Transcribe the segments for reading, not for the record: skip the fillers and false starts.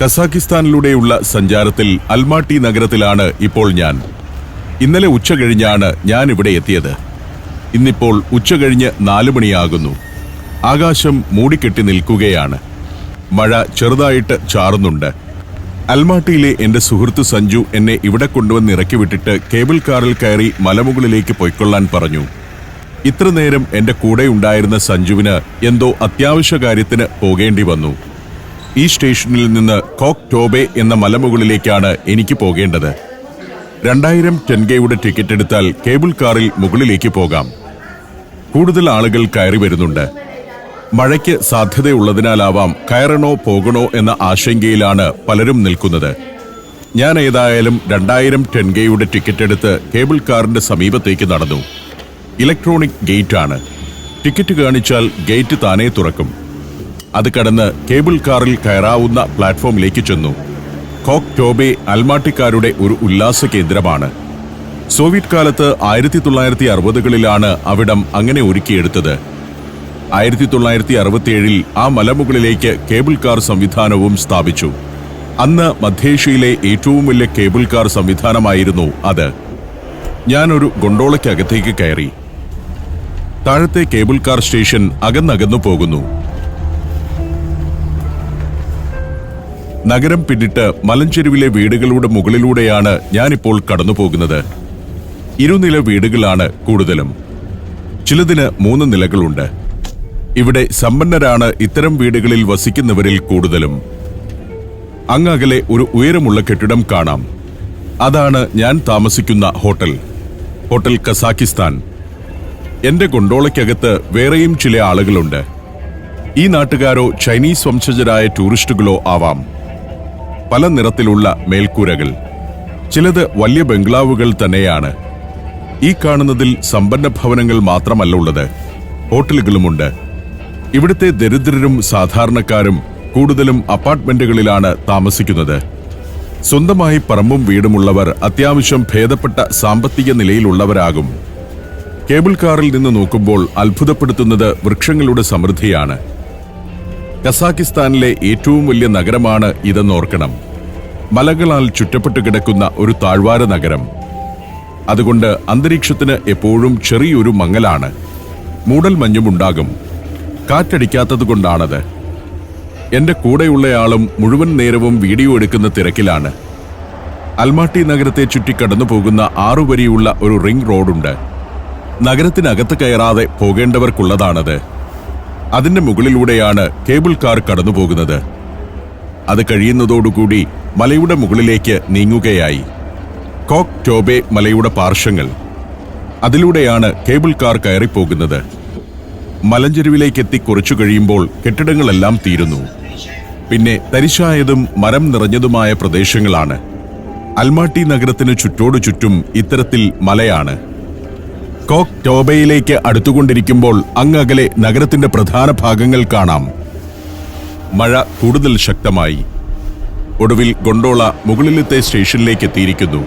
കസാക്കിസ്ഥാനിലൂടെയുള്ള സഞ്ചാരത്തിൽ അൽമാട്ടി നഗരത്തിലാണ് ഇപ്പോൾ ഞാൻ. ഇന്നലെ ഉച്ച കഴിഞ്ഞാണ് ഞാൻ ഇവിടെ എത്തിയത്. ഇന്നിപ്പോൾ ഉച്ചകഴിഞ്ഞ് 4 മണിയാകുന്നു. ആകാശം മൂടിക്കെട്ടി നിൽക്കുകയാണ്. മഴ ചെറുതായിട്ട് ചാറുന്നുണ്ട്. അൽമാട്ടിയിലെ എന്റെ സുഹൃത്ത് സഞ്ജു എന്നെ ഇവിടെ കൊണ്ടുവന്ന് ഇറക്കി വിട്ടിട്ട് കേബിൾ കാറിൽ കയറി മലമുകളിലേക്ക് പൊയ്ക്കൊള്ളാൻ പറഞ്ഞു. ഇത്ര നേരം എന്റെ കൂടെ ഉണ്ടായിരുന്ന സഞ്ജുവിന് എന്തോ അത്യാവശ്യ കാര്യത്തിന് പോകേണ്ടി വന്നു. ഈ സ്റ്റേഷനിൽ നിന്ന് കോക് ടോബെ എന്ന മലമുകളിലേക്കാണ് എനിക്ക് പോകേണ്ടത്. 2000 ടെൻഗയുടെ ടിക്കറ്റ് എടുത്താൽ കേബിൾ കാറിൽ മുകളിലേക്ക് പോകാം. കൂടുതൽ ആളുകൾ കയറി വരുന്നുണ്ട്. മഴയ്ക്ക് സാധ്യതയുള്ളതിനാലാവാം കയറണോ പോകണോ എന്ന ആശങ്കയിലാണ് പലരും നിൽക്കുന്നത്. ഞാൻ ഏതായാലും 2000 ടെൻഗയുടെ ടിക്കറ്റ് എടുത്ത് കേബിൾ കാറിന്റെ സമീപത്തേക്ക് നടന്നു. ഇലക്ട്രോണിക് ഗേറ്റ് ആണ്. ടിക്കറ്റ് കാണിച്ചാൽ ഗേറ്റ് താനേ തുറക്കും. അത് കടന്ന് കേബിൾ കാറിൽ കയറാവുന്ന പ്ലാറ്റ്ഫോമിലേക്ക് ചെന്നു. കോക് ടോബെ അൽമാട്ടിക്കാരുടെ ഒരു ഉല്ലാസ കേന്ദ്രമാണ്. സോവിയറ്റ് കാലത്ത് 1960കളിലാണ് അവിടം അങ്ങനെ ഒരുക്കിയെടുത്തത്. 1967 ആ മലമുകളിലേക്ക് കേബിൾ കാർ സംവിധാനവും സ്ഥാപിച്ചു. അന്ന് മധ്യേഷ്യയിലെ ഏറ്റവും വലിയ കേബിൾ കാർ സംവിധാനമായിരുന്നു അത്. ഞാനൊരു ഗൊണ്ടോളയ്ക്കകത്തേക്ക് കയറി. താഴത്തെ കേബിൾ കാർ സ്റ്റേഷൻ അകന്നകന്നു പോകുന്നു. നഗരം പിന്നിട്ട് മലഞ്ചെരുവിലെ വീടുകളുടെ മുകളിലൂടെയാണ് ഞാനിപ്പോൾ കടന്നുപോകുന്നത്. 2 നില വീടുകളാണ് കൂടുതലും. ചിലതിന് 3 നിലകളുണ്ട്. ഇവിടെ സമ്പന്നരാണ് ഇത്തരം വീടുകളിൽ വസിക്കുന്നവരിൽ കൂടുതലും. അങ്ങകലെ ഒരു ഉയരമുള്ള കെട്ടിടം കാണാം. അതാണ് ഞാൻ താമസിക്കുന്ന ഹോട്ടൽ കസാക്കിസ്ഥാൻ. എന്റെ ഗൊണ്ടോളയ്ക്കകത്ത് വേറെയും ചില ആളുകളുണ്ട്. ഈ നാട്ടുകാരോ ചൈനീസ് വംശജരായ ടൂറിസ്റ്റുകളോ ആവാം. പല നിറത്തിലുള്ള മേൽക്കൂരകൾ. ചിലത് വലിയ ബംഗ്ലാവുകൾ തന്നെയാണ്. ഈ കാണുന്നതിൽ സമ്പന്ന ഭവനങ്ങൾ മാത്രമല്ല ഉള്ളത്, ഹോട്ടലുകളുമുണ്ട്. ഇവിടുത്തെ ദരിദ്രരും സാധാരണക്കാരും കൂടുതലും അപ്പാർട്ട്മെന്റുകളിലാണ് താമസിക്കുന്നത്. സ്വന്തമായി പറമ്പും വീടുമുള്ളവർ അത്യാവശ്യം ഭേദപ്പെട്ട സാമ്പത്തിക നിലയിലുള്ളവരാകും. കേബിൾ കാറിൽ നിന്ന് നോക്കുമ്പോൾ അത്ഭുതപ്പെടുത്തുന്നത് വൃക്ഷങ്ങളുടെ സമൃദ്ധിയാണ്. കസാക്കിസ്ഥാനിലെ ഏറ്റവും വലിയ നഗരമാണ് ഇതെന്നോർക്കണം. മലകളാൽ ചുറ്റപ്പെട്ടു കിടക്കുന്ന ഒരു താഴ്വാര നഗരം. അതുകൊണ്ട് അന്തരീക്ഷത്തിന് എപ്പോഴും ചെറിയൊരു മങ്ങലാണ്. മൂടൽ മഞ്ഞുമുണ്ടാകും. കാറ്റടിക്കാത്തതുകൊണ്ടാണത്. എന്റെ കൂടെയുള്ളയാളും മുഴുവൻ നേരവും വീഡിയോ എടുക്കുന്ന തിരക്കിലാണ്. അൽമാട്ടി നഗരത്തെ ചുറ്റി കടന്നു പോകുന്ന 6 വരിയുള്ള ഒരു റിംഗ് റോഡുണ്ട്. നഗരത്തിനകത്ത് കയറാതെ പോകേണ്ടവർക്കുള്ളതാണത്. അതിന്റെ മുകളിലൂടെയാണ് കേബിൾ കാർ കടന്നുപോകുന്നത്. അത് കഴിയുന്നതോടുകൂടി മലയുടെ മുകളിലേക്ക് നീങ്ങുകയായി. കോക് ടോബെ മലയുടെ പാർശ്വങ്ങൾ. അതിലൂടെയാണ് കേബിൾ കാർ കയറിപ്പോകുന്നത്. മലഞ്ചെരുവിലേക്കെത്തി കുറച്ചു കഴിയുമ്പോൾ കെട്ടിടങ്ങളെല്ലാം തീരുന്നു. പിന്നെ തരിശായതും മരം നിറഞ്ഞതുമായ പ്രദേശങ്ങളാണ്. അൽമാട്ടി നഗരത്തിന് ചുറ്റോടു ചുറ്റും ഇത്തരത്തിൽ മലയാണ്. കോക് ടോബയിലേക്ക് അടുത്തുകൊണ്ടിരിക്കുമ്പോൾ അങ്ങകലെ നഗരത്തിന്റെ പ്രധാന ഭാഗങ്ങൾ കാണാം. മഴ കൂടുതൽ ശക്തമായി. ഒടുവിൽ ഗൊണ്ടോള മുകളിലത്തെ സ്റ്റേഷനിലേക്ക് എത്തിയിരിക്കുന്നു.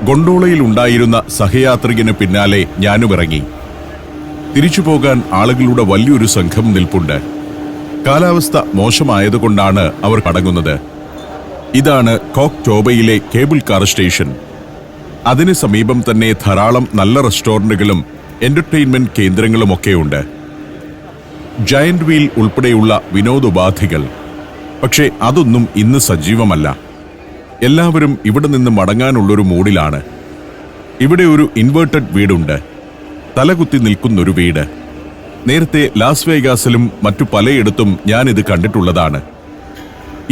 ഗൊണ്ടോളയിൽ ഉണ്ടായിരുന്ന സഹയാത്രികന് പിന്നാലെ ഞാനുമിറങ്ങി. തിരിച്ചുപോകാൻ ആളുകളുടെ വലിയൊരു സംഘം നിൽപ്പുണ്ട്. കാലാവസ്ഥ മോശമായതുകൊണ്ടാണ് അവർ മടങ്ങുന്നത്. ഇതാണ് കോക് ടോബയിലെ കേബിൾ കാർ സ്റ്റേഷൻ. അതിന് സമീപം തന്നെ ധാരാളം നല്ല റെസ്റ്റോറന്റുകളും എന്റർടൈൻമെന്റ് കേന്ദ്രങ്ങളുമൊക്കെയുണ്ട്. ജയന്റ് വീൽ ഉൾപ്പെടെയുള്ള വിനോദോപാധികൾ. പക്ഷേ അതൊന്നും ഇന്ന് സജീവമല്ല. എല്ലാവരും ഇവിടെ നിന്ന് മടങ്ങാനുള്ളൊരു മൂഡിലാണ്. ഇവിടെ ഒരു ഇൻവേർട്ടഡ് വീടുണ്ട്. തലകുത്തി നിൽക്കുന്നൊരു വീട്. നേരത്തെ ലാസ് വേഗാസിലും മറ്റു പലയിടത്തും ഞാനിത് കണ്ടിട്ടുള്ളതാണ്.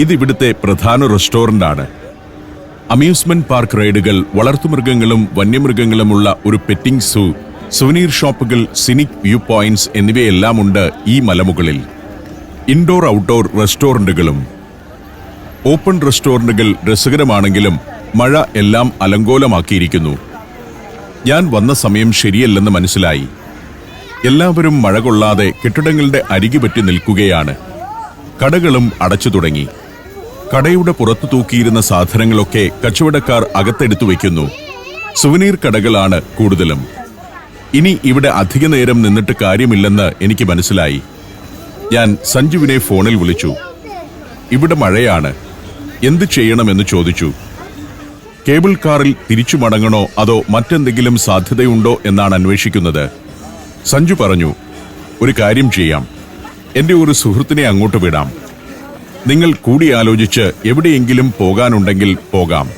ഇതിവിടുത്തെ പ്രധാന റെസ്റ്റോറന്റാണ്. അമ്യൂസ്മെന്റ് പാർക്ക് റൈഡുകൾ, വളർത്തുമൃഗങ്ങളും വന്യമൃഗങ്ങളുമുള്ള ഒരു പെറ്റിംഗ് സൂ, സുവനീർ ഷോപ്പുകൾ, സിനിക് വ്യൂ പോയിന്റ്സ് എന്നിവയെല്ലാം ഉണ്ട് ഈ മലമുകളിൽ. ഇൻഡോർ ഔട്ട്ഡോർ റെസ്റ്റോറന്റുകളും. ഓപ്പൺ റെസ്റ്റോറന്റുകൾ രസകരമാണെങ്കിലും മഴ എല്ലാം അലങ്കോലമാക്കിയിരിക്കുന്നു. ഞാൻ വന്ന സമയം ശരിയല്ലെന്ന് മനസ്സിലായി. എല്ലാവരും മഴ കൊള്ളാതെ കെട്ടിടങ്ങളുടെ അരികുപറ്റി നിൽക്കുകയാണ്. കടകളും അടച്ചു തുടങ്ങി. കടയുടെ പുറത്തു തൂക്കിയിരുന്ന സാധനങ്ങളൊക്കെ കച്ചവടക്കാർ അകത്തെടുത്തു വയ്ക്കുന്നു. സുവനീർ കടകളാണ് കൂടുതലും. ഇനി ഇവിടെ അധിക നേരം നിന്നിട്ട് കാര്യമില്ലെന്ന് എനിക്ക് മനസ്സിലായി. ഞാൻ സഞ്ജുവിനെ ഫോണിൽ വിളിച്ചു. ഇവിടെ മഴയാണ്, എന്ത് ചെയ്യണമെന്ന് ചോദിച്ചു. കേബിൾ കാറിൽ തിരിച്ചു മടങ്ങണോ അതോ മറ്റെന്തെങ്കിലും സാധ്യതയുണ്ടോ എന്നാണ് അന്വേഷിക്കുന്നത്. സഞ്ജു പറഞ്ഞു, ഒരു കാര്യം ചെയ്യാം, എന്റെ ഒരു സുഹൃത്തിനെ അങ്ങോട്ട് വിടാം. നിങ്ങൾ കൂടിയാലോചിച്ച് എവിടെയെങ്കിലും പോകാനുണ്ടെങ്കിൽ പോകാം.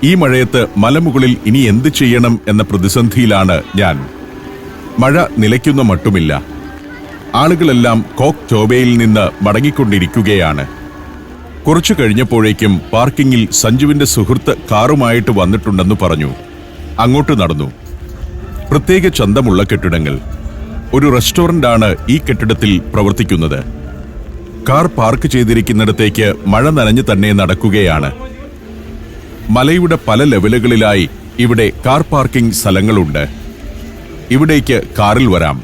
ഈ മഴയത്ത് മലമുകളിൽ ഇനി എന്ത് ചെയ്യണം എന്ന പ്രതിസന്ധിയിലാണ് ഞാൻ. മഴ നിലയ്ക്കുന്ന മട്ടുമില്ല. ആളുകളെല്ലാം കോക്ക് ടോബയിൽ നിന്ന് മടങ്ങിക്കൊണ്ടിരിക്കുകയാണ്. കുറച്ചു കഴിഞ്ഞപ്പോഴേക്കും പാർക്കിങ്ങിൽ സഞ്ജുവിന്റെ സുഹൃത്ത് കാറുമായിട്ട് വന്നിട്ടുണ്ടെന്ന് പറഞ്ഞു. അങ്ങോട്ട് നടന്നു. പ്രത്യേക ചന്തമുള്ള കെട്ടിടങ്ങൾ. ഒരു റെസ്റ്റോറന്റാണ് ഈ കെട്ടിടത്തിൽ പ്രവർത്തിക്കുന്നത്. കാർ പാർക്ക് ചെയ്തിരിക്കുന്നിടത്തേക്ക് മഴ നനഞ്ഞു തന്നെ നടക്കുകയാണ്. മലയുടെ പല ലെവലുകളിലായി ഇവിടെ കാർ പാർക്കിംഗ് സ്ഥലങ്ങളുണ്ട്. ഇവിടേക്ക് കാറിൽ വരാം.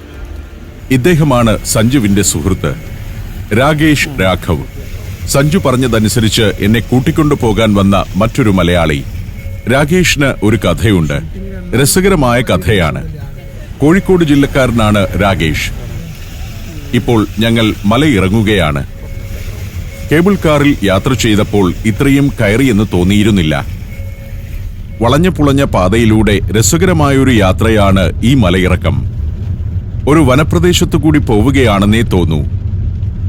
ഇദ്ദേഹമാണ് സഞ്ജുവിന്റെ സുഹൃത്ത്, രാകേഷ് രാഘവ്. സഞ്ജു പറഞ്ഞതനുസരിച്ച് എന്നെ കൂട്ടിക്കൊണ്ടു പോകാൻ വന്ന മറ്റൊരു മലയാളി. രാകേഷിന് ഒരു കഥയുണ്ട്. രസകരമായ കഥയാണ്. കോഴിക്കോട് ജില്ലക്കാരനാണ് രാകേഷ്. ഇപ്പോൾ ഞങ്ങൾ മലയിറങ്ങുകയാണ്. കേബിൾ കാറിൽ യാത്ര ചെയ്തപ്പോൾ ഇത്രയും കയറിയെന്ന് തോന്നിയിരുന്നില്ല. വളഞ്ഞ പുളഞ്ഞ പാതയിലൂടെ രസകരമായൊരു യാത്രയാണ് ഈ മലയിറക്കം. ഒരു വനപ്രദേശത്തു കൂടി പോവുകയാണെന്നേ തോന്നൂ.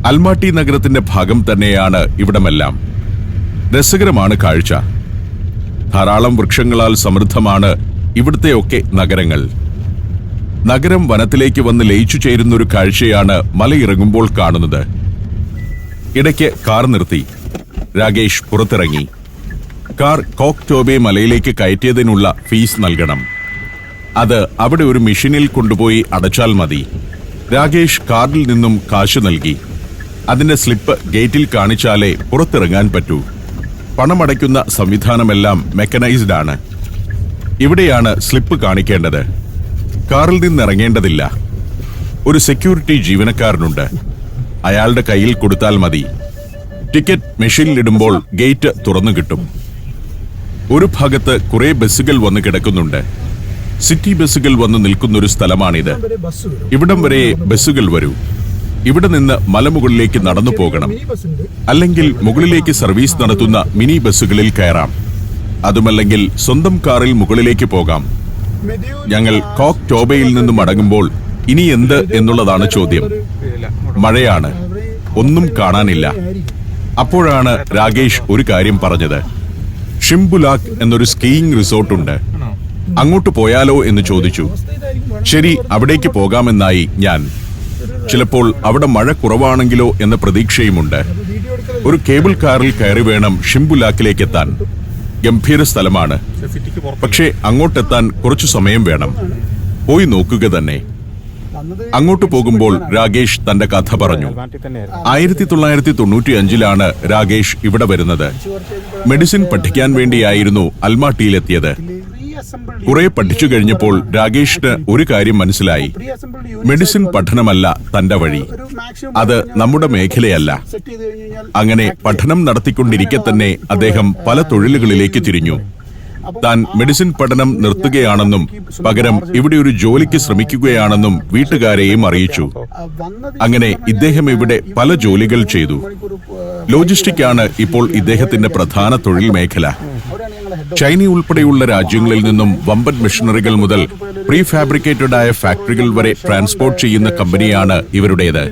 അൽമാട്ടി നഗരത്തിന്റെ ഭാഗം തന്നെയാണ് ഇവിടമെല്ലാം. രസകരമാണ് കാഴ്ച. ധാരാളം വൃക്ഷങ്ങളാൽ സമൃദ്ധമാണ് ഇവിടുത്തെയൊക്കെ നഗരങ്ങൾ. നഗരം വനത്തിലേക്ക് വന്ന് ലയിച്ചു ചേരുന്നൊരു കാഴ്ചയാണ് മലയിറങ്ങുമ്പോൾ കാണുന്നത്. ഇടയ്ക്ക് കാർ നിർത്തി. രാകേഷ് പുറത്തിറങ്ങി. കാർ കോക്ക് ടോബെ മലയിലേക്ക് കയറ്റിയതിനുള്ള ഫീസ് നൽകണം. അത് അവിടെ ഒരു മെഷീനിൽ കൊണ്ടുപോയി അടച്ചാൽ മതി. രാകേഷ് കാറിൽ നിന്നും കാശ് നൽകി. അതിന്റെ സ്ലിപ്പ് ഗേറ്റിൽ കാണിച്ചാലേ പുറത്തിറങ്ങാൻ പറ്റൂ. പണമടയ്ക്കുന്ന സംവിധാനമെല്ലാം മെക്കനൈസ്ഡ് ആണ്. ഇവിടെയാണ് സ്ലിപ്പ് കാണിക്കേണ്ടത്. കാറിൽ നിന്നിറങ്ങേണ്ടതില്ല. ഒരു സെക്യൂരിറ്റി ജീവനക്കാരനുണ്ട്. അയാളുടെ കയ്യിൽ കൊടുത്താൽ മതി. ടിക്കറ്റ് മെഷീനിലിടുമ്പോൾ ഗേറ്റ് തുറന്നു കിട്ടും. ഒരു ഭാഗത്ത് കുറെ ബസ്സുകൾ വന്ന് കിടക്കുന്നുണ്ട്. സിറ്റി ബസ്സുകൾ വന്ന് നിൽക്കുന്നൊരു സ്ഥലമാണിത്. ഇവിടം വരെ ബസ്സുകൾ വരൂ. ഇവിടെ നിന്ന് മലമുകളിലേക്ക് നടന്നു പോകണം. അല്ലെങ്കിൽ മുകളിലേക്ക് സർവീസ് നടത്തുന്ന മിനി ബസ്സുകളിൽ കയറാം. അതുമല്ലെങ്കിൽ സ്വന്തം കാറിൽ മുകളിലേക്ക് പോകാം. ഞങ്ങൾ കോക്ക് ടോബയിൽ നിന്ന് മടങ്ങുമ്പോൾ ഇനി എന്ത് എന്നുള്ളതാണ് ചോദ്യം. മഴയാണ്, ഒന്നും കാണാനില്ല. അപ്പോഴാണ് രാകേഷ് ഒരു കാര്യം പറഞ്ഞത്. ഷിംബുലാക്ക് എന്നൊരു സ്കീയിങ് റിസോർട്ടുണ്ട്. അങ്ങോട്ട് പോയാലോ എന്ന് ചോദിച്ചു. ശരി, അവിടേക്ക് പോകാമെന്നായി ഞാൻ. ചിലപ്പോൾ അവിടെ മഴ കുറവാണെങ്കിലോ എന്ന പ്രതീക്ഷയുമുണ്ട്. ഒരു കേബിൾ കാറിൽ കയറി വേണം ഷിംബുലാക്കിലേക്ക് എത്താൻ. ഗംഭീര സ്ഥലമാണ്. പക്ഷേ അങ്ങോട്ടെത്താൻ കുറച്ചു സമയം വേണം. പോയി നോക്കുക തന്നെ. അങ്ങോട്ട് പോകുമ്പോൾ രാകേഷ് തന്റെ കഥ പറഞ്ഞു. 1995 രാകേഷ് ഇവിടെ വരുന്നത്. മെഡിസിൻ പഠിക്കാൻ വേണ്ടിയായിരുന്നു അൽമാട്ടിയിലെത്തിയത്. കുറെ പഠിച്ചു കഴിഞ്ഞപ്പോൾ രാകേഷിന് ഒരു കാര്യം മനസ്സിലായി. മെഡിസിൻ പഠനമല്ല തന്റെ വഴി. അത് നമ്മുടെ മേഖലയല്ല. അങ്ങനെ പഠനം നടത്തിക്കൊണ്ടിരിക്കെ തന്നെ അദ്ദേഹം പല തൊഴിലുകളിലേക്ക് തിരിഞ്ഞു. താൻ മെഡിസിൻ പഠനം നിർത്തുകയാണെന്നും പകരം ഇവിടെ ഒരു ജോലിക്ക് ശ്രമിക്കുകയാണെന്നും വീട്ടുകാരെയും അറിയിച്ചു. അങ്ങനെ ഇദ്ദേഹം ഇവിടെ പല ജോലികൾ ചെയ്തു. ലോജിസ്റ്റിക് ആണ് ഇപ്പോൾ ഇദ്ദേഹത്തിന്റെ പ്രധാന തൊഴിൽ മേഖല. ചൈന ഉൾപ്പെടെയുള്ള രാജ്യങ്ങളിൽ നിന്നും വമ്പൻ മെഷീനറികൾ മുതൽ പ്രീ ഫാബ്രിക്കേറ്റഡ് ആയ ഫാക്ടറികൾ വരെ ട്രാൻസ്പോർട്ട് ചെയ്യുന്ന കമ്പനിയാണ് ഇവരുടേത്.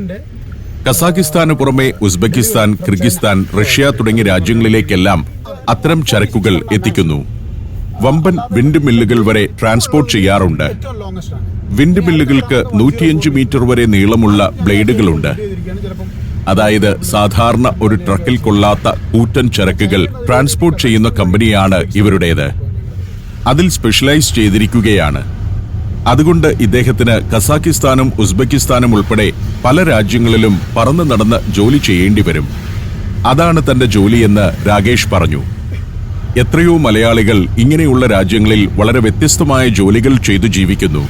കസാഖിസ്ഥാന് പുറമെ ഉസ്ബെക്കിസ്ഥാൻ, കിർഗിസ്ഥാൻ, റഷ്യ തുടങ്ങിയ രാജ്യങ്ങളിലേക്കെല്ലാം അത്തരം ചരക്കുകൾ എത്തിക്കുന്നു. വമ്പൻ വിൻഡ് മില്ലുകൾ വരെ ട്രാൻസ്പോർട്ട് ചെയ്യാറുണ്ട്. വിൻഡ് മില്ലുകൾക്ക് 105 മീറ്റർ വരെ നീളമുള്ള ബ്ലേഡുകളുണ്ട്. അതായത് സാധാരണ ഒരു ട്രക്കിൽ കൊള്ളാത്ത കൂറ്റൻ ചരക്കുകൾ ട്രാൻസ്പോർട്ട് ചെയ്യുന്ന കമ്പനിയാണ് ഇവരുടേത്. അതിൽ സ്പെഷ്യലൈസ് ചെയ്തിരിക്കുകയാണ്. അതുകൊണ്ട് ഇദ്ദേഹത്തിന് കസാഖിസ്ഥാനും ഉസ്ബെക്കിസ്ഥാനും ഉൾപ്പെടെ പല രാജ്യങ്ങളിലും പറന്നു നടന്ന് ജോലി ചെയ്യേണ്ടി വരും. അതാണ് തന്റെ ജോലിയെന്ന് രാകേഷ് പറഞ്ഞു. എത്രയോ മലയാളികൾ ഇങ്ങനെയുള്ള രാജ്യങ്ങളിൽ വളരെ വ്യത്യസ്തമായ ജോലികൾ ചെയ്തു ജീവിക്കുന്നു.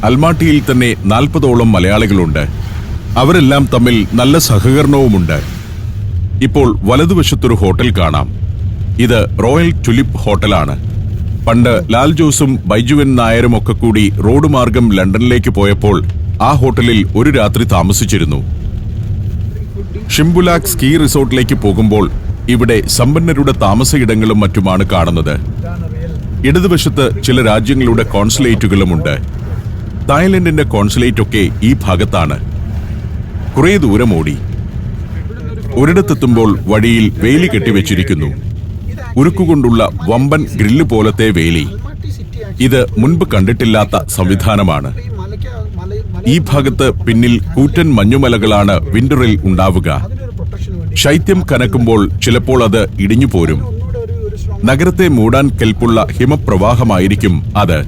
അൽമാട്ടിയിൽ തന്നെ 40ഓളം മലയാളികളുണ്ട്. അവരെല്ലാം തമ്മിൽ നല്ല സഹകരണവുമുണ്ട്. ഇപ്പോൾ വലതുവശത്തൊരു ഹോട്ടൽ കാണാം. ഇത് റോയൽ ടുലിപ്പ് ഹോട്ടലാണ്. പണ്ട് ലാൽ ജോസും ബൈജുവൻ നായരും ഒക്കെ കൂടി റോഡ് മാർഗം ലണ്ടനിലേക്ക് പോയപ്പോൾ ആ ഹോട്ടലിൽ ഒരു രാത്രി താമസിച്ചിരുന്നു. ഷിംബുലാക് സ്കീ റിസോർട്ടിലേക്ക് പോകുമ്പോൾ ഇവിടെ സമ്പന്നരുടെ താമസയിടങ്ങളും മറ്റുമാണ് കാണുന്നത്. ഇടതുവശത്ത് ചില രാജ്യങ്ങളുടെ കോൺസുലേറ്റുകളുമുണ്ട്. തായ്ലൻഡിന്റെ കോൺസുലേറ്റ് ഒക്കെ ഈ ഭാഗത്താണ്. കുറെ ദൂരം ഓടി. ഒരിടത്തെത്തുമ്പോൾ വഴിയിൽ വേലി കെട്ടിവെച്ചിരിക്കുന്നു. ഉരുക്കുകൊണ്ടുള്ള വമ്പൻ ഗ്രില്ല് പോലത്തെ വേലി. ഇത് മുൻപ് കണ്ടിട്ടില്ലാത്ത സംവിധാനമാണ്. ഈ ഭാഗത്ത് പിന്നിൽ കൂറ്റൻ മഞ്ഞുമലകളാണ് വിന്ററിൽ ഉണ്ടാവുക. ശൈത്യം കനക്കുമ്പോൾ ചിലപ്പോൾ അത് ഇടിഞ്ഞു പോരും. നഗരത്തെ മൂടാൻ കെൽപ്പുള്ള ഹിമപ്രവാഹമായിരിക്കും അത്.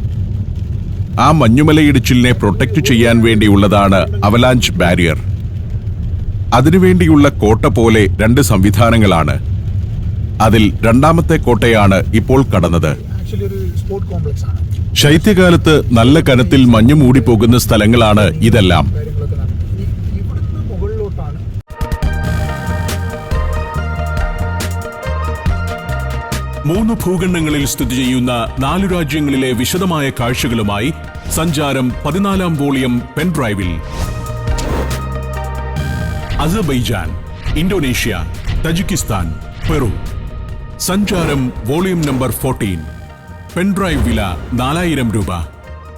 ആ മഞ്ഞുമലയിടിച്ചിലിനെ പ്രൊട്ടക്ട് ചെയ്യാൻ വേണ്ടിയുള്ളതാണ് അവലാഞ്ച് ബാരിയർ. അതിനുവേണ്ടിയുള്ള കോട്ട പോലെ 2 സംവിധാനങ്ങളാണ്. അതിൽ രണ്ടാമത്തെ കോട്ടയാണ് ഇപ്പോൾ കടന്നത്. ശൈത്യകാലത്ത് നല്ല കനത്തിൽ മഞ്ഞു മൂടിപ്പോകുന്ന സ്ഥലങ്ങളാണ് ഇതെല്ലാം. മൂന്ന് ഭൂഖണ്ഡങ്ങളിൽ സ്ഥിതി ചെയ്യുന്ന 4 രാജ്യങ്ങളിലെ വിശദമായ കാഴ്ചകളുമായി സഞ്ചാരം 14-ാം വോളിയം പെൻഡ്രൈവിൽ. Azerbaijan, Indonesia, Tajikistan, Peru. Sancharam volume number 14. Pen drive വില 4000 രൂപ.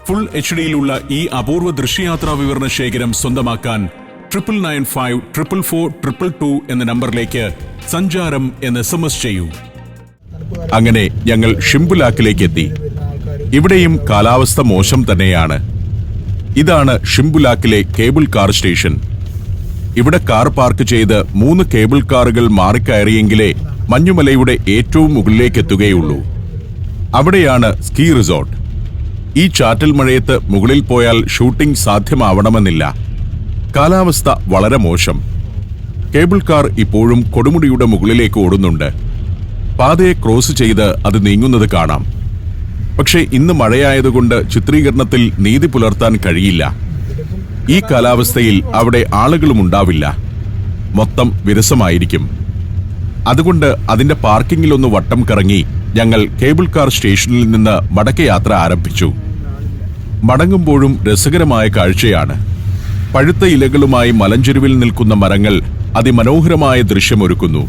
ഫുൾ HD-യിലുള്ള ഈ അപൂർവ ദൃശ്യയാത്രാ വിവരണ ശേഖരം സ്വന്തമാക്കാൻ 99544422 എന്ന നമ്പറിലേക്ക് സഞ്ചാരം എന്ന് SMS ചെയ്യൂ. അങ്ങനെ ഞങ്ങൾ ഷിംബുലാക്കിലേക്ക് എത്തി. ഇവിടെയും കാലാവസ്ഥ മോശം തന്നെയാണ്. ഇതാണ് ഷിംബുലാക്കിലെ കേബിൾ കാർ സ്റ്റേഷൻ. ഇവിടെ കാർ പാർക്ക് ചെയ്ത് 3 കേബിൾ കാറുകൾ മാറിക്കയറിയെങ്കിലേ മഞ്ഞുമലയുടെ ഏറ്റവും മുകളിലേക്ക് എത്തുകയുള്ളൂ. അവിടെയാണ് സ്കീ റിസോർട്ട്. ഈ ചാറ്റൽ മഴയത്ത് മുകളിൽ പോയാൽ ഷൂട്ടിംഗ് സാധ്യമാവണമെന്നില്ല. കാലാവസ്ഥ വളരെ മോശം. കേബിൾ കാർ ഇപ്പോഴും കൊടുമുടിയുടെ മുകളിലേക്ക് ഓടുന്നുണ്ട്. പാതയെ ക്രോസ് ചെയ്ത് അത് നീങ്ങുന്നത് കാണാം. പക്ഷേ ഇന്ന് മഴയായതുകൊണ്ട് ചിത്രീകരണത്തിൽ നീതി പുലർത്താൻ കഴിയില്ല. ഈ കാലാവസ്ഥയിൽ അവിടെ ആളുകളും ഉണ്ടാവില്ല. മൊത്തം വിരസമായിരിക്കും. അതുകൊണ്ട് അതിന്റെ പാർക്കിങ്ങിലൊന്ന് വട്ടം കറങ്ങി ഞങ്ങൾ കേബിൾ കാർ സ്റ്റേഷനിൽ നിന്ന് മടക്കയാത്ര ആരംഭിച്ചു. മടങ്ങുമ്പോഴും രസകരമായ കാഴ്ചയാണ്. പഴുത്ത ഇലകളുമായി മലഞ്ചെരുവിൽ നിൽക്കുന്ന മരങ്ങൾ അതിമനോഹരമായ ദൃശ്യമൊരുക്കുന്നു.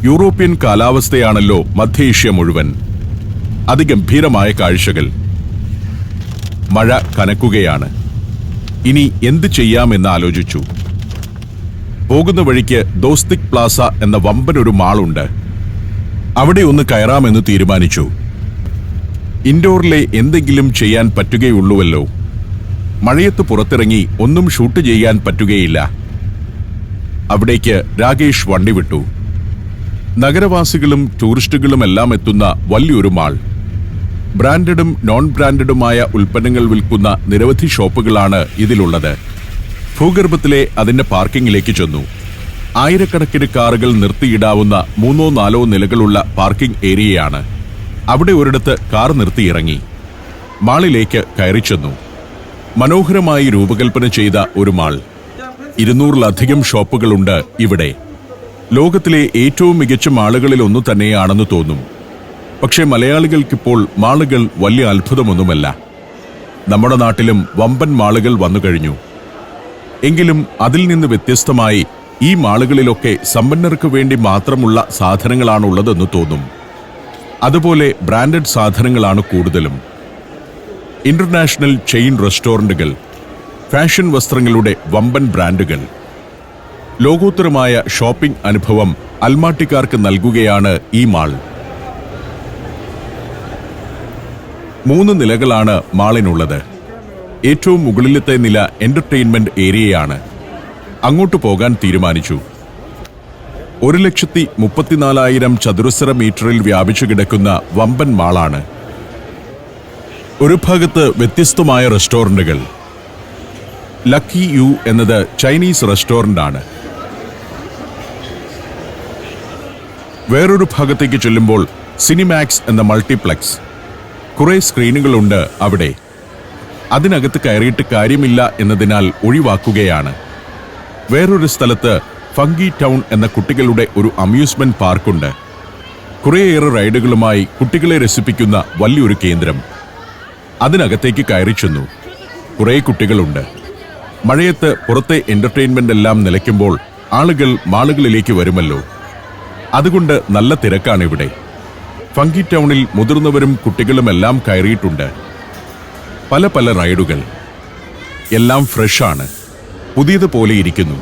യൂറോപ്യൻ കാലാവസ്ഥയാണല്ലോ മധ്യേഷ്യ മുഴുവൻ. അതിഗംഭീരമായ കാഴ്ചകൾ. മഴ കനക്കുകയാണ്. ഇനി എന്ത് ചെയ്യാമെന്ന് ആലോചിച്ചു. പോകുന്ന വഴിക്ക് ദോസ്തിക് പ്ലാസ എന്ന വമ്പനൊരു മാളുണ്ട്. അവിടെ ഒന്ന് കയറാമെന്ന് തീരുമാനിച്ചു. ഇൻഡോറിലെ എന്തെങ്കിലും ചെയ്യാൻ പറ്റുകയുള്ളൂവല്ലോ. മഴയത്ത് പുറത്തിറങ്ങി ഒന്നും ഷൂട്ട് ചെയ്യാൻ പറ്റുകയില്ല. അവിടേക്ക് രാകേഷ് വണ്ടി വിട്ടു. നഗരവാസികളും ടൂറിസ്റ്റുകളുമെല്ലാം എത്തുന്ന വലിയൊരു മാൾ. ബ്രാൻഡഡും നോൺ ബ്രാൻഡഡുമായ ഉൽപ്പന്നങ്ങൾ വിൽക്കുന്ന നിരവധി ഷോപ്പുകളാണ് ഇതിലുള്ളത്. ഭൂഗർഭത്തിലെ അതിന്റെ പാർക്കിങ്ങിലേക്ക് ചെന്നു. ആയിരക്കണക്കിന് കാറുകൾ നിർത്തിയിടാവുന്ന 3-4 നിലകളുള്ള പാർക്കിംഗ് ഏരിയയാണ്. അവിടെ ഒരിടത്ത് കാർ നിർത്തിയിറങ്ങി. മാളിലേക്ക് കയറി ചെന്നു. മനോഹരമായി രൂപകൽപ്പന ചെയ്ത ഒരു മാൾ. 200-ലധികം ഷോപ്പുകളുണ്ട് ഇവിടെ. ലോകത്തിലെ ഏറ്റവും മികച്ച മാളുകളിലൊന്നു തന്നെയാണെന്ന് തോന്നും. പക്ഷേ മലയാളികൾക്കിപ്പോൾ മാളുകൾ വലിയ അത്ഭുതമൊന്നുമല്ല. നമ്മുടെ നാട്ടിലും വമ്പൻ മാളുകൾ വന്നുകഴിഞ്ഞു. എങ്കിലും അതിൽ നിന്ന് വ്യത്യസ്തമായി ഈ മാളുകളിലൊക്കെ സമ്പന്നർക്ക് വേണ്ടി മാത്രമുള്ള സാധനങ്ങളാണുള്ളതെന്ന് തോന്നും. അതുപോലെ ബ്രാൻഡഡ് സാധനങ്ങളാണ് കൂടുതലും. ഇന്റർനാഷണൽ ചെയിൻ റെസ്റ്റോറന്റുകൾ, ഫാഷൻ വസ്ത്രങ്ങളുടെ വമ്പൻ ബ്രാൻഡുകൾ. ലോകോത്തരമായ ഷോപ്പിംഗ് അനുഭവം അൽമാട്ടിക്കാർക്ക് നൽകുകയാണ് ഈ മാൾ. 3 നിലകളാണ് മാളിനുള്ളത്. ഏറ്റവും മുകളിലത്തെ നില എന്റർടൈൻമെന്റ് ഏരിയയാണ്. അങ്ങോട്ട് പോകാൻ തീരുമാനിച്ചു. 1,34,000 ചതുരശ്ര മീറ്ററിൽ വ്യാപിച്ചു കിടക്കുന്ന വമ്പൻ മാളാണ്. ഒരു ഭാഗത്ത് വ്യത്യസ്തമായ റെസ്റ്റോറന്റുകൾ. ലക്കി യു എന്നത് ചൈനീസ് റെസ്റ്റോറന്റ് ആണ്. വേറൊരു ഭാഗത്തേക്ക് ചെല്ലുമ്പോൾ സിനിമാക്സ് എന്ന മൾട്ടിപ്ലക്സ്. കുറെ സ്ക്രീനുകളുണ്ട് അവിടെ. അതിനകത്ത് കയറിയിട്ട് കാര്യമില്ല എന്നതിനാൽ ഒഴിവാക്കുകയാണ്. വേറൊരു സ്ഥലത്ത് ഫങ്കി ടൗൺ എന്ന കുട്ടികളുടെ ഒരു അമ്യൂസ്മെന്റ് പാർക്കുണ്ട്. കുറേയേറെ റൈഡുകളുമായി കുട്ടികളെ രസിപ്പിക്കുന്ന വലിയൊരു കേന്ദ്രം. അതിനകത്തേക്ക് കയറി ചെന്നു. കുറേ കുട്ടികളുണ്ട്. മഴയത്ത് പുറത്തെ എന്റർടൈൻമെന്റ് എല്ലാം നിലയ്ക്കുമ്പോൾ ആളുകൾ മാളുകളിലേക്ക് വരുമല്ലോ. അതുകൊണ്ട് നല്ല തിരക്കാണിവിടെ. ഫങ്കി ടൗണിൽ മുതിർന്നവരും കുട്ടികളുമെല്ലാം കയറിയിട്ടുണ്ട്. പല പല റൈഡുകൾ, എല്ലാം ഫ്രഷാണ്, പുതിയതുപോലെ ഇരിക്കുന്നു.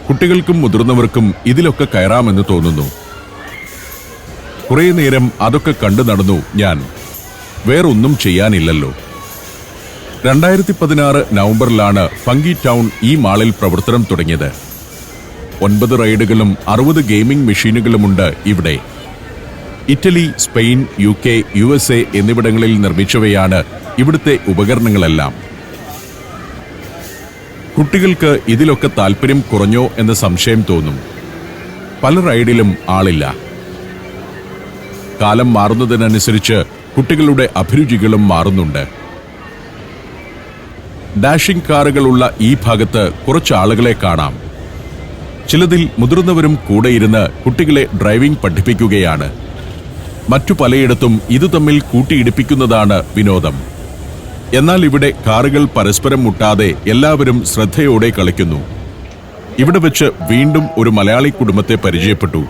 കുട്ടികൾക്കും മുതിർന്നവർക്കും ഇതിലൊക്കെ കയറാമെന്ന് തോന്നുന്നു. കുറേ നേരം അതൊക്കെ കണ്ടു നടന്നു ഞാൻ. വേറൊന്നും ചെയ്യാനില്ലല്ലോ. 2016 നവംബറിലാണ് ഫങ്കി ടൗൺ ഈ മാളിൽ പ്രവർത്തനം തുടങ്ങിയത്. 9 റൈഡുകളും 60 ഗെയിമിംഗ് മെഷീനുകളുമുണ്ട് ഇവിടെ. ഇറ്റലി, സ്പെയിൻ, UK, USA എന്നിവിടങ്ങളിൽ നിർമ്മിച്ചവയാണ് ഇവിടുത്തെ ഉപകരണങ്ങളെല്ലാം. കുട്ടികൾക്ക് ഇതിലൊക്കെ താല്പര്യം കുറഞ്ഞോ എന്ന സംശയം തോന്നും. പല റൈഡിലും ആളില്ല. കാലം മാറുന്നതിനനുസരിച്ച് കുട്ടികളുടെ അഭിരുചികളും മാറുന്നുണ്ട്. ഡാഷിംഗ് കാറുകളുള്ള ഈ ഭാഗത്ത് കുറച്ച് ആളുകളെ കാണാം. ചിലതിൽ മുതിർന്നവരും കൂടെയിരുന്ന് കുട്ടികളെ ഡ്രൈവിംഗ് പഠിപ്പിക്കുകയാണ്. മറ്റു പലയിടത്തും ഇത് തമ്മിൽ കൂട്ടിയിടിപ്പിക്കുന്നതാണ് വിനോദം. എന്നാൽ ഇവിടെ കാറുകൾ പരസ്പരം മുട്ടാതെ എല്ലാവരും ശ്രദ്ധയോടെ കളിക്കുന്നു. ഇവിടെ വെച്ച് വീണ്ടും ഒരു മലയാളി കുടുംബത്തെ പരിചയപ്പെട്ടു.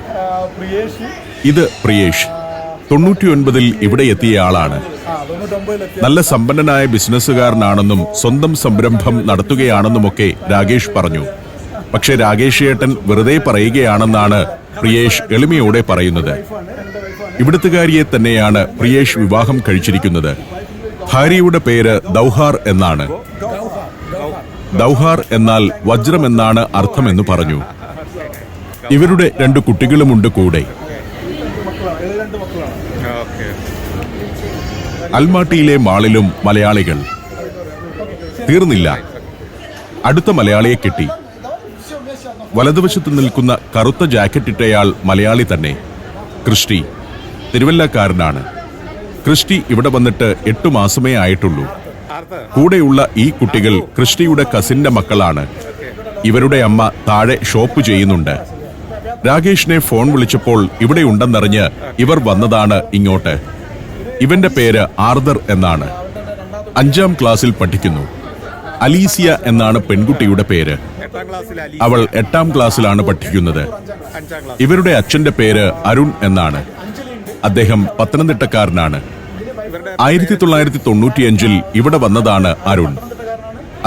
ഇത് പ്രിയേഷ്. 99-ൽ ഇവിടെ എത്തിയ ആളാണ്. നല്ല സമ്പന്നനായ ബിസിനസ്സുകാരനാണെന്നും സ്വന്തം സംരംഭം നടത്തുകയാണെന്നുമൊക്കെ രാകേഷ് പറഞ്ഞു. പക്ഷെ രാകേഷ് ഏട്ടൻ വെറുതെ പറയുകയാണെന്നാണ് പ്രിയേഷ് എളിമയോടെ പറയുന്നത്. ഇവിടുത്തുകാരിയെ തന്നെയാണ് പ്രിയേഷ് വിവാഹം കഴിച്ചിരിക്കുന്നത്. ഭാര്യയുടെ പേര് ദൗഹാർ എന്നാണ്. ദൗഹാർ എന്നാൽ വജ്രം എന്നാണ് അർത്ഥമെന്ന് പറഞ്ഞു. ഇവരുടെ 2 കുട്ടികളുമുണ്ട് കൂടെ. അൽമാട്ടിയിലെ മാളിലും മലയാളികൾ. തീർന്നില്ല, അടുത്ത മലയാളിയെ കിട്ടി. വലതുവശത്ത് നിൽക്കുന്ന കറുത്ത ജാക്കറ്റിട്ടയാൾ മലയാളി തന്നെ. ക്രിസ്റ്റി, തിരുവല്ലക്കാരനാണ്. ക്രിസ്റ്റി ഇവിടെ വന്നിട്ട് 8 മാസമേ ആയിട്ടുള്ളൂ. കൂടെയുള്ള ഈ കുട്ടികൾ ക്രിസ്റ്റിയുടെ കസിന്റെ മക്കളാണ്. ഇവരുടെ അമ്മ താഴെ ഷോപ്പ് ചെയ്യുന്നുണ്ട്. രാകേഷിനെ ഫോൺ വിളിച്ചപ്പോൾ ഇവിടെ ഉണ്ടെന്നറിഞ്ഞ് ഇവർ വന്നതാണ് ഇങ്ങോട്ട്. ഇവന്റെ പേര് ആർദർ എന്നാണ്. 5ാം ക്ലാസ്സിൽ പഠിക്കുന്നു. അലീസിയ എന്നാണ് പെൺകുട്ടിയുടെ പേര്. അവൾ 8ാം ക്ലാസ്സിലാണ് പഠിക്കുന്നത്. ഇവരുടെ അച്ഛന്റെ പേര് അരുൺ എന്നാണ്. അദ്ദേഹം പത്തനംതിട്ടക്കാരനാണ്. 1995-ൽ ഇവിടെ വന്നതാണ് അരുൺ.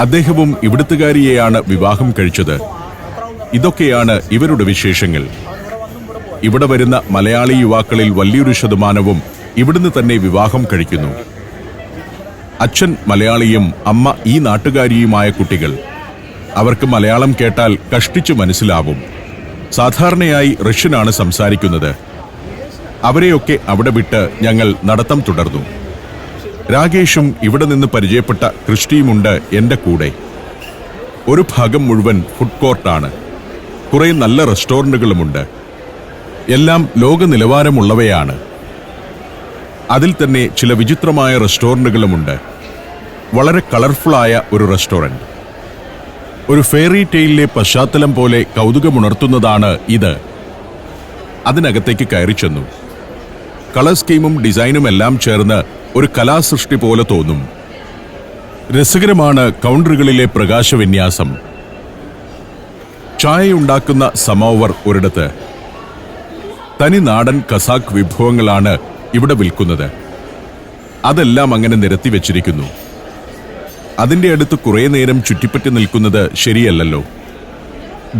അദ്ദേഹവും ഇവിടുത്തുകാരിയെയാണ് വിവാഹം കഴിച്ചത്. ഇതൊക്കെയാണ് ഇവരുടെ വിശേഷങ്ങൾ. ഇവിടെ വരുന്ന മലയാളി യുവാക്കളിൽ വലിയൊരു ശതമാനവും ഇവിടുന്ന് തന്നെ വിവാഹം കഴിക്കുന്നു. അച്ഛൻ മലയാളിയും അമ്മ ഈ നാട്ടുകാരിയുമായ കുട്ടികൾ. അവർക്ക് മലയാളം കേട്ടാൽ കഷ്ടിച്ചു മനസ്സിലാവും. സാധാരണയായി റഷ്യനാണ് സംസാരിക്കുന്നത്. അവരെയൊക്കെ അവിടെ വിട്ട് ഞങ്ങൾ നടത്തം തുടർന്നു. രാകേഷും ഇവിടെ നിന്ന് പരിചയപ്പെട്ട ക്രിസ്റ്റിയുമുണ്ട് എന്റെ കൂടെ. ഒരു ഭാഗം മുഴുവൻ ഫുഡ് കോർട്ടാണ്. കുറെ നല്ല റെസ്റ്റോറന്റുകളുമുണ്ട്. എല്ലാം ലോക നിലവാരമുള്ളവയാണ്. അതിൽ തന്നെ ചില വിചിത്രമായ റെസ്റ്റോറന്റുകളുമുണ്ട്. വളരെ കളർഫുള്ളായ ഒരു റെസ്റ്റോറന്റ്. ഒരു ഫെയറി ടെയിലിലെ പശ്ചാത്തലം പോലെ കൗതുകമുണർത്തുന്നതാണ് ഇത്. അതിനകത്തേക്ക് കയറി ചെന്നു. കളർ സ്കീമും ഡിസൈനും എല്ലാം ചേർന്ന് ഒരു കലാസൃഷ്ടി പോലെ തോന്നും. രസകരമാണ് കൗണ്ടറുകളിലെ പ്രകാശവിന്യാസം. ചായയുണ്ടാക്കുന്ന സമോവർ ഒരിടത്ത്. തനി നാടൻ കസാക്ക് വിഭവങ്ങളാണ് ഇവിടെ വിൽക്കുന്നത്. അതെല്ലാം അങ്ങനെ നിരത്തി വെച്ചിരിക്കുന്നു. അതിന്റെ അടുത്ത് കുറേ നേരം ചുറ്റിപ്പറ്റി നിൽക്കുന്നത് ശരിയല്ലല്ലോ.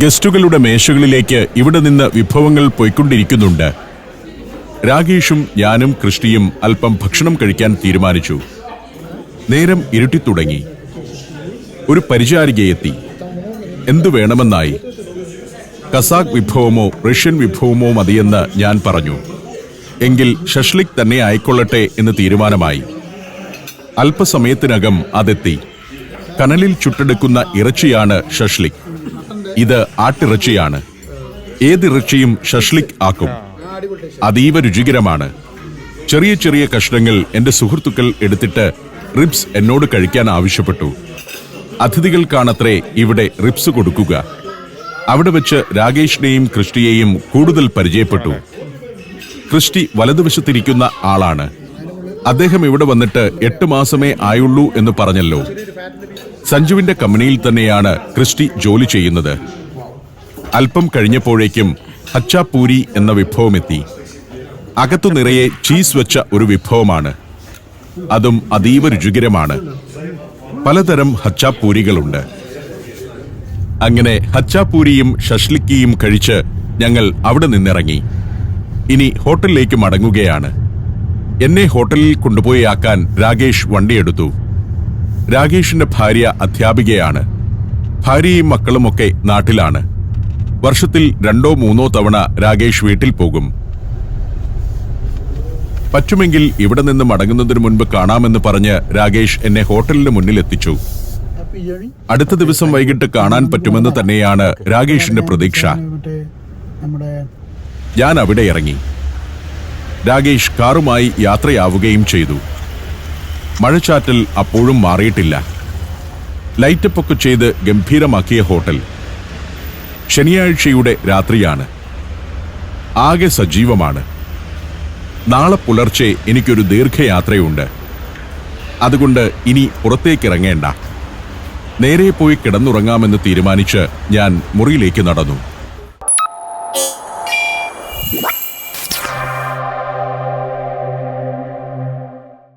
ഗസ്റ്റുകളുടെ മേശകളിലേക്ക് ഇവിടെ നിന്ന് വിഭവങ്ങൾ പോയിക്കൊണ്ടിരിക്കുന്നുണ്ട്. രാകേഷും ഞാനും ക്രിസ്റ്റിയും അല്പം ഭക്ഷണം കഴിക്കാൻ തീരുമാനിച്ചു. നേരം ഇരുട്ടിത്തുടങ്ങി. ഒരു പരിചാരികയെത്തി. എന്തു വേണമെന്നായി. കസാക്ക് വിഭവമോ റഷ്യൻ വിഭവമോ മതിയെന്ന് ഞാൻ പറഞ്ഞു. എങ്കിൽ ഷഷ്ലിക് തന്നെ ആയിക്കൊള്ളട്ടെ എന്ന് തീരുമാനമായി. അല്പസമയത്തിനകം അതെത്തി. കനലിൽ ചുട്ടെടുക്കുന്ന ഇറച്ചിയാണ് ഷഷ്ലിക്. ഇത് ആട്ടിറച്ചിയാണ്. ഏതിറച്ചിയും ഷഷ്ലിക് ആക്കും. അതീവ രുചികരമാണ്. ചെറിയ ചെറിയ കഷ്ണങ്ങൾ എന്റെ സുഹൃത്തുക്കൾ എടുത്തിട്ട് റിബ്സ് എന്നോട് കഴിക്കാൻ ആവശ്യപ്പെട്ടു. അതിഥികൾക്കാണത്രേ ഇവിടെ റിബ്സ് കൊടുക്കുക. അവിടെ വെച്ച് രാകേഷിനെയും ക്രിസ്റ്റിയെയും കൂടുതൽ പരിചയപ്പെട്ടു. ക്രിസ്റ്റി വലതുവശത്തിരിക്കുന്ന ആളാണ്. അദ്ദേഹം ഇവിടെ വന്നിട്ട് 8 മാസമേ ആയുള്ളൂ എന്ന് പറഞ്ഞല്ലോ. സഞ്ജുവിന്റെ കമ്പനിയിൽ തന്നെയാണ് ക്രിസ്റ്റി ജോലി ചെയ്യുന്നത്. അല്പം കഴിഞ്ഞപ്പോഴേക്കും ഹച്ചാപൂരി എന്ന വിഭവമെത്തി. അകത്തു നിറയെ ചീസ് വെച്ച ഒരു വിഭവമാണ്. അതും അതീവ രുചികരമാണ്. പലതരം ഹച്ചാപൂരികളുണ്ട്. അങ്ങനെ ഹച്ചാപൂരിയും ഷഷ്ലിക്കിയും കഴിച്ച് ഞങ്ങൾ അവിടെ നിന്നിറങ്ങി. ഇനി ഹോട്ടലിലേക്ക് മടങ്ങുകയാണ്. എന്നെ ഹോട്ടലിൽ കൊണ്ടുപോയി ആക്കാൻ രാകേഷ് വണ്ടിയെടുത്തു. രാകേഷിന്റെ ഭാര്യ അധ്യാപികയാണ്. ഭാര്യയും മക്കളുമൊക്കെ നാട്ടിലാണ്. വർഷത്തിൽ 2-3 തവണ രാകേഷ് വീട്ടിൽ പോകും. പറ്റുമെങ്കിൽ ഇവിടെ നിന്ന് മടങ്ങുന്നതിന് മുൻപ് കാണാമെന്ന് പറഞ്ഞ് രാകേഷ് എന്നെ ഹോട്ടലിന് മുന്നിൽ എത്തിച്ചു. അടുത്ത ദിവസം വൈകിട്ട് കാണാൻ പറ്റുമെന്ന് തന്നെയാണ് രാകേഷിന്റെ പ്രതീക്ഷ. ഞാൻ അവിടെ ഇറങ്ങി. രാകേഷ് കാറുമായി യാത്രയാവുകയും ചെയ്തു. മഴച്ചാറ്റൽ അപ്പോഴും മാറിയിട്ടില്ല. ലൈറ്റപ്പൊക്കെ ചെയ്ത് ഗംഭീരമാക്കിയ ഹോട്ടൽ. ശനിയാഴ്ചയുടെ രാത്രിയാണ്. ആകെ സജീവമാണ്. നാളെ പുലർച്ചെ എനിക്കൊരു ദീർഘയാത്രയുണ്ട്. അതുകൊണ്ട് ഇനി പുറത്തേക്കിറങ്ങേണ്ട. നേരെ പോയി കിടന്നുറങ്ങാമെന്ന് തീരുമാനിച്ച് ഞാൻ മുറിയിലേക്ക് നടന്നു.